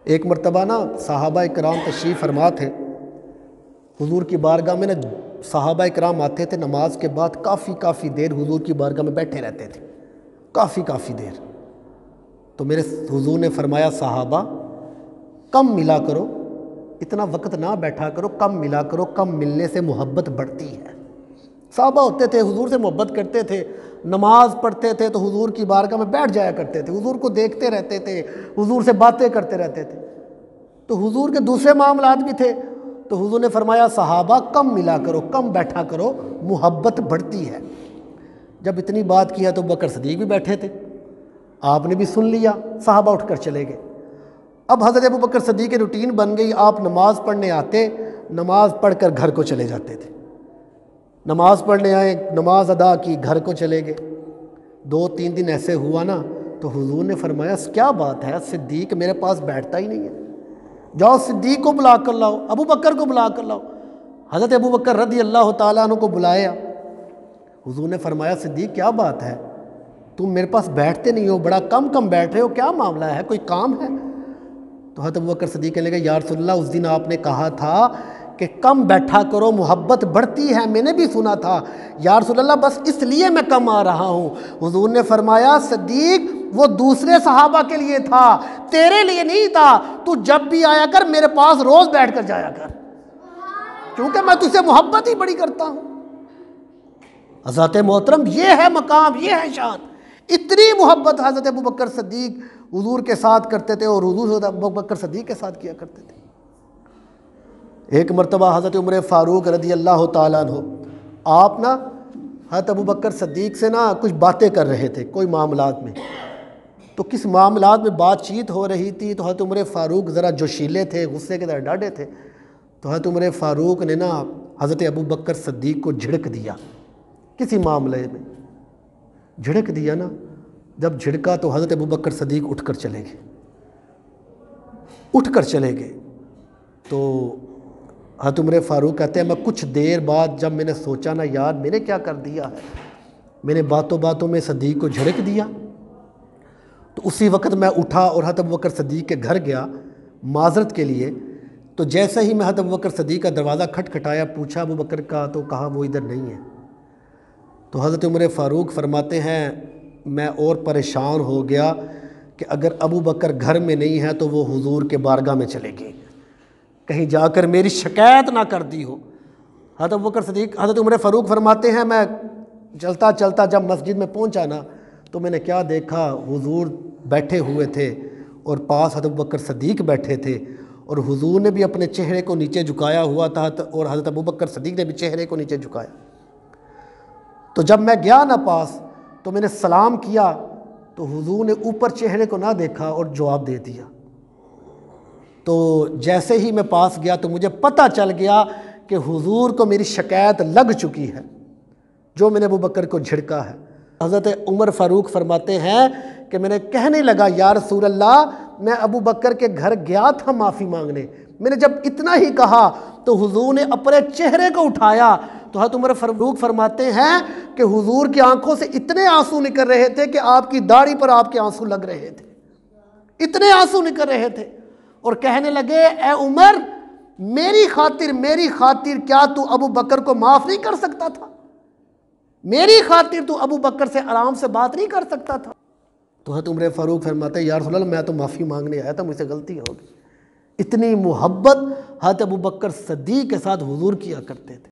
ایک مرتبہ نا صحابہ کرام تشریف فرما تھے حضور کی بارگاہ میں نا، صحابہ کرام آتے تھے نماز کے بعد کافی دیر حضور کی بارگاہ میں بیٹھے رہتے تھے، کافی دیر۔ تو میرے حضور نے فرمایا صحابہ کم ملا کرو، اتنا وقت نہ بیٹھا کرو، کم ملا کرو، کم ملنے سے محبت بڑھتی ہے۔ صحابہ ہوتے تھے حضور سے محبت کرتے تھے، نماز پڑھتے تھے تو حضور کی بارگاہ میں بیٹھ جایا کرتے تھے، حضور کو دیکھتے رہتے تھے، حضور سے باتیں کرتے رہتے تھے۔ تو حضور کے دوسرے معاملات بھی تھے، تو حضور نے فرمایا صحابہ کم ملا کرو، کم بیٹھا کرو، محبت بڑھتی ہے۔ جب اتنی بات کیا تو ابوبکر صدیق بھی بیٹھے تھے، آپ نے بھی سن لیا، صحابہ اٹھ کر چلے گئے۔ اب حضرت ابوبکر صدیق کی روٹین بن گئی، آپ نماز پڑھنے آتے، نماز پڑھ کر گھر کو چلے جاتے تھے۔ نماز پڑھنے آئے، نماز ادا کی، گھر کو چلے گئے۔ 2-3 دن ایسے ہوا نا تو حضور نے فرمایا کیا بات ہے، صدیق میرے پاس بیٹھتا ہی نہیں ہے، جاؤ صدیق کو بلا کر لاؤ، ابوبکر کو بلا کر لاؤ۔ حضرت ابوبکر رضی اللہ تعالیٰ عنہ کو بلایا۔ حضور نے فرمایا صدیق کیا بات ہے، تم میرے پاس بیٹھتے نہیں ہو، بڑا کم بیٹھ رہے ہو، کیا معاملہ ہے، کوئی کام ہے؟ تو حضرت ابوبکر صدیق کہنے لگے یا رسول اللہ اس دن آپ نے کہا تھا کہ کم بیٹھا کرو محبت بڑھتی ہے، میں نے بھی سنا تھا یا رسول اللہ، بس اس لیے میں کم آ رہا ہوں۔ حضور نے فرمایا صدیق وہ دوسرے صحابہ کے لیے تھا، تیرے لیے نہیں تھا، تو جب بھی آیا کر میرے پاس روز بیٹھ کر جایا کر، کیونکہ میں تجھ سے محبت ہی بڑی کرتا ہوں۔ حضرت محترم یہ ہے مقام، یہ ہے شان، اتنی محبت حضرت ابوبکر صدیق حضور کے ساتھ کرتے تھے اور حضور حضرت ابوبکر صدیق کے ساتھ کیا کرتے تھے۔ ایک مرتبہ حضرت عمر فاروق رضی اللہ تعالیٰ عنہ آپ نا حضرت ابوبکر صدیق سے نا کچھ باتیں کر رہے تھے کوئی معاملات میں، تو کس معاملات میں بات چیت ہو رہی تھی تو حضرت عمر فاروق ذرا جوشیلے تھے، غصے کے ذرا ڈاڈے تھے، تو حضرت عمر فاروق نے نا حضرت ابوبکر صدیق کو جھڑک دیا، کسی معاملے میں جھڑک دیا نا، جب جھڑکا تو حضرت ابوبکر صدیق اٹھ کر چلے گئے۔ تو حضرت عمر فاروق کہتے ہیں میں کچھ دیر بعد جب میں نے سوچا نا یار میں نے کیا کر دیا ہے، میں نے باتوں میں صدیق کو جھڑک دیا، تو اسی وقت میں اٹھا اور حضرت ابوبکر صدیق کے گھر گیا معذرت کے لیے۔ تو جیسے ہی میں حضرت ابوبکر صدیق کا دروازہ کھٹکھٹایا، پوچھا ابوبکر کا، تو کہا وہ ادھر نہیں ہے۔ تو حضرت عمر فاروق فرماتے ہیں میں اور پریشان ہو گیا کہ اگر ابوبکر گھر میں نہیں ہے تو وہ حضور کے بارگاہ میں چلے گئے، کہیں جا کر میری شکایت نہ کر دی ہو۔ حضرت عمر فاروق فرماتے ہیں میں چلتا جب مسجد میں پہنچا نا تو میں نے کیا دیکھا، حضور بیٹھے ہوئے تھے اور پاس حضرت ابوبکر صدیق بیٹھے تھے، اور حضور نے بھی اپنے چہرے کو نیچے جھکایا ہوا تھا اور حضرت ابوبکر صدیق نے بھی چہرے کو نیچے جھکایا۔ تو جب میں گیا نا پاس تو میں نے سلام کیا تو حضور نے اوپر چہرے کو نہ دیکھا اور جواب دے دیا۔ تو جیسے ہی میں پاس گیا تو مجھے پتہ چل گیا کہ حضور کو میری شکایت لگ چکی ہے جو میں نے ابوبکر کو جھڑکا ہے۔ حضرت عمر فاروق فرماتے ہیں کہ میں نے کہنے لگا یا رسول اللہ میں ابوبکر کے گھر گیا تھا معافی مانگنے، میں نے جب اتنا ہی کہا تو حضور نے اپنے چہرے کو اٹھایا، تو حضرت عمر فاروق فرماتے ہیں کہ حضور کی آنکھوں سے اتنے آنسو نکل رہے تھے کہ آپ کی داڑھی پر آپ کے آنسو لگ رہے تھے، اتنے آنسو نکل رہے تھے، اور کہنے لگے اے عمر میری خاطر کیا تو ابوبکر کو معاف نہیں کر سکتا تھا؟ میری خاطر تو ابوبکر سے آرام سے بات نہیں کر سکتا تھا؟ تو حضرت عمر فاروق فرماتے ہیں یا رسول اللہ میں تو معافی مانگنے آیا تھا، مجھ سے غلطی ہو گئی۔ اتنی محبت حضرت ابوبکر صدیق کے ساتھ حضور کیا کرتے تھے۔